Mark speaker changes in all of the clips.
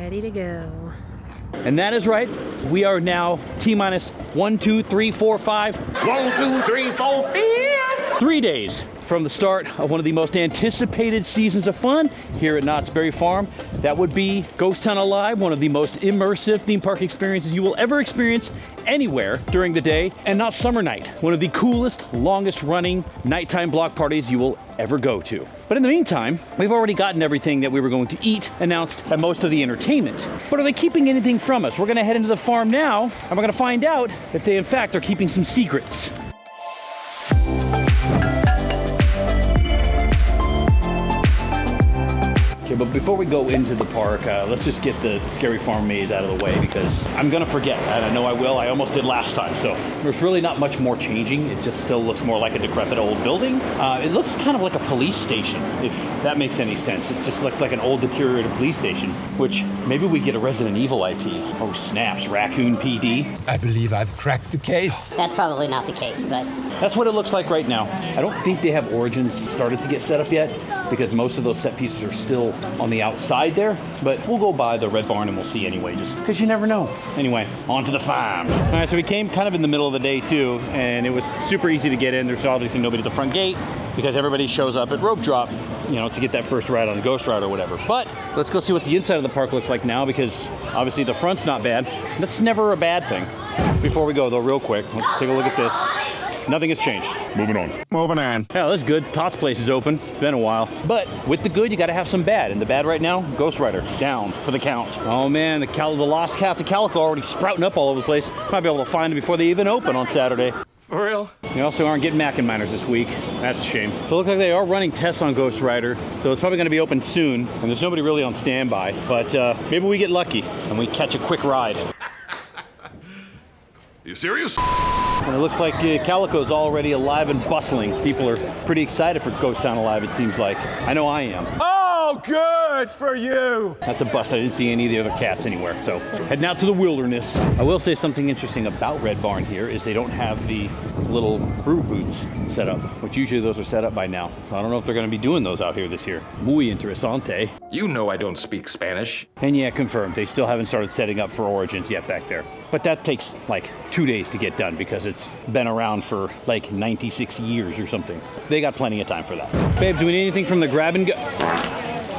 Speaker 1: Ready to go.
Speaker 2: And that is right. We are now T-minus 1, 2, 3, 4, 5.
Speaker 3: 1, 2, 3, 4.
Speaker 2: 3 days from the start of one of the most anticipated seasons of fun here at Knott's Berry Farm. That would be Ghost Town Alive, one of the most immersive theme park experiences you will ever experience anywhere during the day, and Knott's Summer Night, one of the coolest, longest running nighttime block parties you will ever go to. But in the meantime, we've already gotten everything that we were going to eat announced and most of the entertainment. But are they keeping anything from us? We're gonna head into the farm now, and we're gonna find out if they in fact are keeping some secrets. Okay, but before we go into the park, let's just get the Scary Farm maze out of the way because I'm gonna forget, and I know I will. I almost did last time, so there's really not much more changing. It just still looks more like a decrepit old building. It looks kind of like a police station, if that makes any sense. It just looks like an old deteriorated police station, which maybe we get a Resident Evil IP. Oh snaps, Raccoon PD.
Speaker 4: I believe I've cracked the case.
Speaker 5: That's probably not the case, but...
Speaker 2: That's what it looks like right now. I don't think they have Origins started to get set up yet because most of those set pieces are still on the outside there, but we'll go by the Red Barn and we'll see anyway, just because you never know. Anyway, on to the farm. All right, so we came kind of in the middle of the day too, and it was super easy to get in. There's obviously nobody at the front gate because everybody shows up at rope drop, you know, to get that first ride on a Ghost Ride or whatever. But let's go see what the inside of the park looks like now because obviously the front's not bad. That's never a bad thing. Before we go though, real quick, let's take a look at this. Nothing has changed.
Speaker 3: Moving on.
Speaker 2: Yeah, that's good. Todd's place is open. It's been a while. But with the good, you gotta have some bad. And the bad right now, Ghost Rider, down for the count. Oh man, the lost cats of Calico are already sprouting up all over the place. Might be able to find them before they even open on Saturday.
Speaker 4: For real?
Speaker 2: They also aren't getting Mac and Miners this week. That's a shame. So it looks like they are running tests on Ghost Rider. So it's probably gonna be open soon. And there's nobody really on standby. But maybe we get lucky and we catch a quick ride.
Speaker 3: You serious?
Speaker 2: And it looks like Calico's already alive and bustling. People are pretty excited for Ghost Town Alive, it seems like. I know I am.
Speaker 4: Oh, good for you.
Speaker 2: That's a bust. I didn't see any of the other cats anywhere. So heading out to the wilderness. I will say something interesting about Red Barn here is they don't have the little brew booths set up, which usually those are set up by now. So I don't know if they're going to be doing those out here this year. Muy interesante.
Speaker 6: You know I don't speak Spanish.
Speaker 2: And yeah, confirmed. They still haven't started setting up for Origins yet back there. But that takes like 2 days to get done because it's been around for like 96 years or something. They got plenty of time for that. Babe, do we need anything from the grab and go?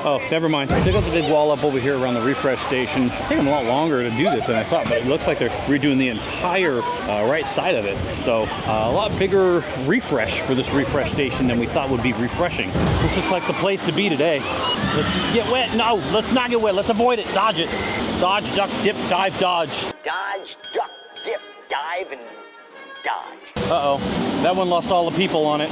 Speaker 2: Oh, never mind. I took out the big wall up over here around the refresh station. It's taking a lot longer to do this than I thought, but it looks like they're redoing the entire right side of it. So a lot bigger refresh for this refresh station than we thought would be refreshing. This looks like the place to be today. Let's get wet. No, let's not get wet. Let's avoid it. Dodge it. Dodge, duck, dip, dive, dodge.
Speaker 7: Dodge, duck, dip, dive, and dodge.
Speaker 2: Uh-oh. That one lost all the people on it.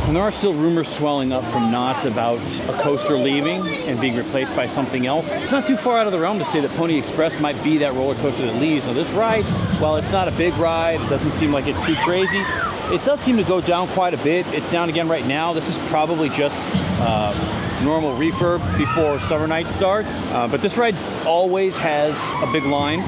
Speaker 2: And there are still rumors swelling up from Knott's about a coaster leaving and being replaced by something else. It's not too far out of the realm to say that Pony Express might be that roller coaster that leaves. Now this ride, while it's not a big ride, it doesn't seem like it's too crazy. It does seem to go down quite a bit. It's down again right now. This is probably just normal refurb before Summer Night starts. But this ride always has a big line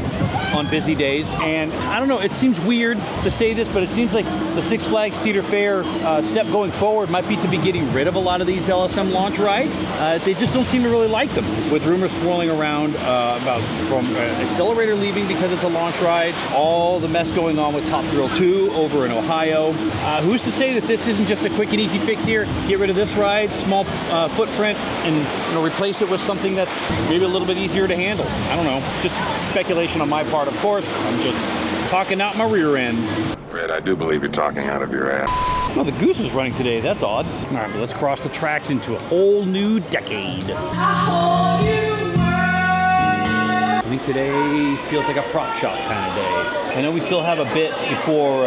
Speaker 2: on busy days. And I don't know, it seems weird to say this, but it seems like the Six Flags Cedar Fair step going forward might be to be getting rid of a lot of these LSM launch rides. They just don't seem to really like them, with rumors swirling around about from Accelerator leaving because it's a launch ride, all the mess going on with Top Thrill 2 over in Ohio. Who's to say that this isn't just a quick and easy fix here? Get rid of this ride, small footprint, and replace it with something that's maybe a little bit easier to handle. I don't know, just speculation on my part, of course. I'm just talking out my rear end.
Speaker 3: Fred, I do believe you're talking out of your ass.
Speaker 2: Oh, the goose is running today. That's odd. All right, but let's cross the tracks into a whole new decade. I think today feels like a prop shop kind of day. I know we still have a bit before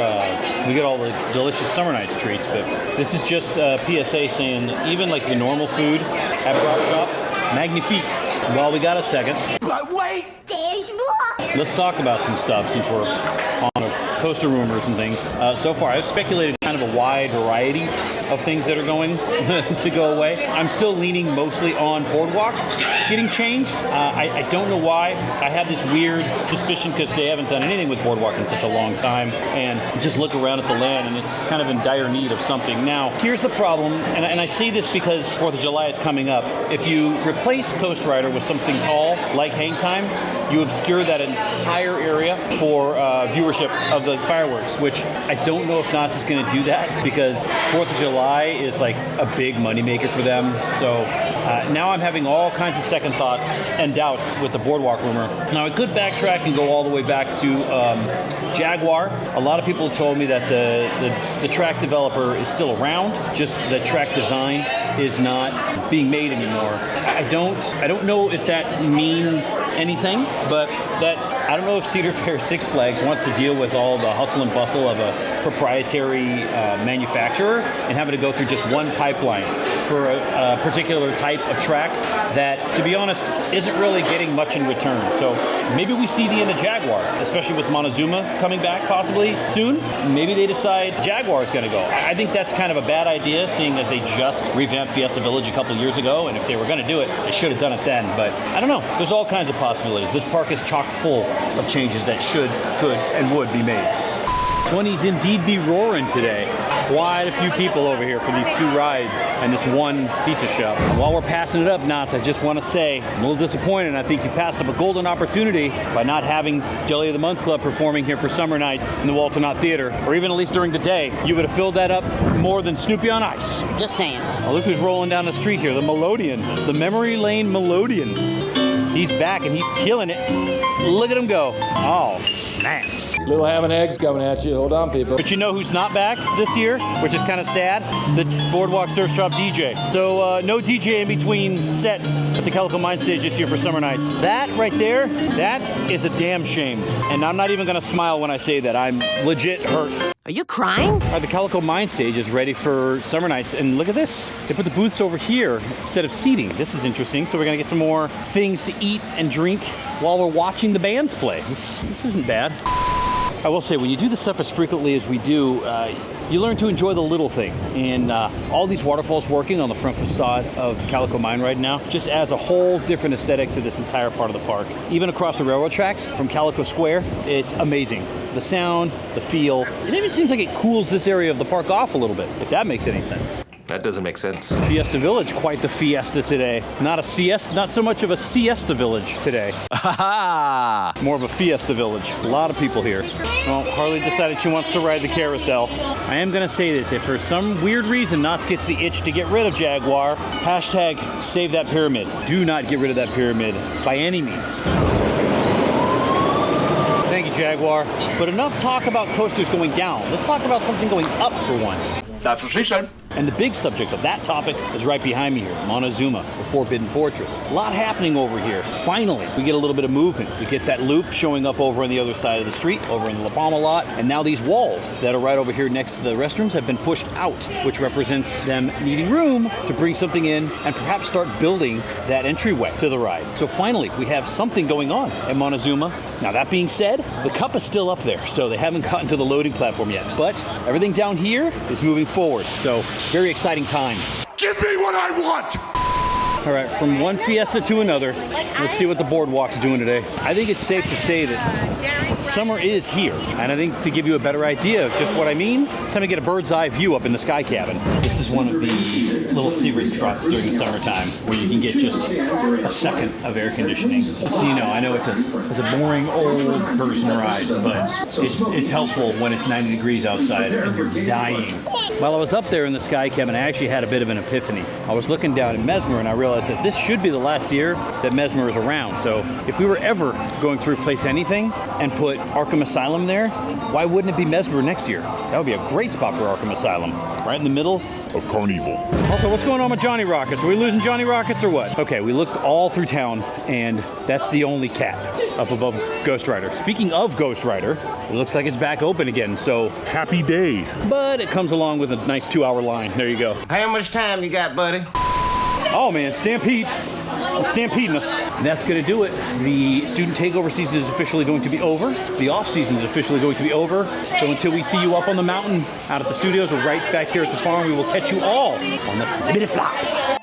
Speaker 2: we get all the delicious Summer Nights treats, but this is just a PSA saying even like the normal food at prop shop, magnifique. Well, we got a second.
Speaker 7: But wait! There's more!
Speaker 2: Let's talk about some stuff since we're on coaster rumors and things. So far, I've speculated kind of a wide variety of things that are going to go away. I'm still leaning mostly on boardwalk getting changed. I don't know why. I have this weird suspicion because they haven't done anything with boardwalk in such a long time, and you just look around at the land and it's kind of in dire need of something. Now, here's the problem, and I say this because 4th of July is coming up. If you replace Coast Rider with something tall, like Hang Time, you obscure that entire area for viewership of the fireworks, which I don't know if Knott's is going to do that because 4th of July is like a big moneymaker for them. So now I'm having all kinds of second thoughts and doubts with the boardwalk rumor. Now, I could backtrack and go all the way back to Jaguar. A lot of people told me that the track developer is still around, just the track design is not being made anymore. I don't know if that means anything, but that I don't know if Cedar Fair Six Flags wants to deal with all the hustle and bustle of a proprietary manufacturer and having to go through just one pipeline for a particular type of track that, to be honest, isn't really getting much in return. So maybe we see the end of Jaguar, especially with Montezuma coming back possibly soon. Maybe they decide Jaguar is going to go. I think that's kind of a bad idea, seeing as they just revamped Fiesta Village a couple years ago, and if they were going to do it, they should have done it then. But I don't know. There's all kinds of possibilities. This park is chock full of changes that should, could, and would be made. 20s indeed be roaring today. Quite a few people over here for these 2 rides and this one pizza shop. And while we're passing it up, Knott's, I just want to say I'm a little disappointed. I think you passed up a golden opportunity by not having Jelly of the Month Club performing here for summer nights in the Walter Knott Theater, or even at least during the day. You would have filled that up more than Snoopy on Ice.
Speaker 1: Just saying.
Speaker 2: Oh, look who's rolling down the street here, the Melodian, the Memory Lane Melodian. He's back and he's killing it. Look at him go. Oh, snaps.
Speaker 4: Little ham and eggs coming at you. Hold on, people.
Speaker 2: But you know who's not back this year, which is kind of sad? The Boardwalk Surf Shop DJ. So no DJ in between sets at the Calico Mine Stage this year for summer nights. That right there, that is a damn shame. And I'm not even going to smile when I say that. I'm legit hurt.
Speaker 1: Are you crying?
Speaker 2: All right, the Calico Mine Stage is ready for summer nights, and look at this. They put the booths over here instead of seating. This is interesting. So we're gonna get some more things to eat and drink while we're watching the bands play. This isn't bad. I will say, when you do this stuff as frequently as we do, you learn to enjoy the little things. And all these waterfalls working on the front facade of Calico Mine right now just adds a whole different aesthetic to this entire part of the park. Even across the railroad tracks from Calico Square, it's amazing. The sound, the feel, it even seems like it cools this area of the park off a little bit, if that makes any sense.
Speaker 6: That doesn't make sense.
Speaker 2: Fiesta Village, quite the fiesta today. Not a siesta, not so much of a siesta village today. More of a fiesta village. A lot of people here. Well, Harley decided she wants to ride the carousel. I am gonna say this, if for some weird reason Knott's gets the itch to get rid of Jaguar, hashtag save that pyramid. Do not get rid of that pyramid by any means. Thank you, Jaguar. But enough talk about coasters going down. Let's talk about something going up for once.
Speaker 6: That's what she said.
Speaker 2: And the big subject of that topic is right behind me here, Montezuma, the Forbidden Fortress. A lot happening over here. Finally, we get a little bit of movement. We get that loop showing up over on the other side of the street, over in the La Palma lot, and now these walls that are right over here next to the restrooms have been pushed out, which represents them needing room to bring something in and perhaps start building that entryway to the ride. So finally, we have something going on at Montezuma. Now, that being said, the cup is still up there, so they haven't gotten to the loading platform yet, but everything down here is moving forward. So very exciting times.
Speaker 3: Give me what I want!
Speaker 2: All right, from one fiesta to another, let's see what the boardwalk's doing today. I think it's safe to say that summer is here. And I think to give you a better idea of just what I mean, it's time to get a bird's eye view up in the sky cabin. This is one of the little secret spots during the summertime where you can get just a second of air conditioning. Just so you know, I know it's a boring old person ride, but it's helpful when it's 90 degrees outside and you're dying. While I was up there in the sky cabin, I actually had a bit of an epiphany. I was looking down at Mesmer and I realized that this should be the last year that Mesmer is around. So if we were ever going to replace anything and put Arkham Asylum there, why wouldn't it be Mesmer next year? That would be a great spot for Arkham Asylum, right in the middle
Speaker 3: Of Carnival.
Speaker 2: Also, what's going on with Johnny Rockets? Are we losing Johnny Rockets or what? Okay, we looked all through town, and that's the only cat up above Ghost Rider. Speaking of Ghost Rider, it looks like it's back open again, so
Speaker 3: Happy day.
Speaker 2: but it comes along with a nice 2-hour line. There you go.
Speaker 7: How much time you got, buddy?
Speaker 2: Oh man, Stampede. Stampeding us. And that's going to do it. The student takeover season is officially going to be over. The off season is officially going to be over. So until we see you up on the mountain, out at the studios, or right back here at the farm, we will catch you all on the flippity flop.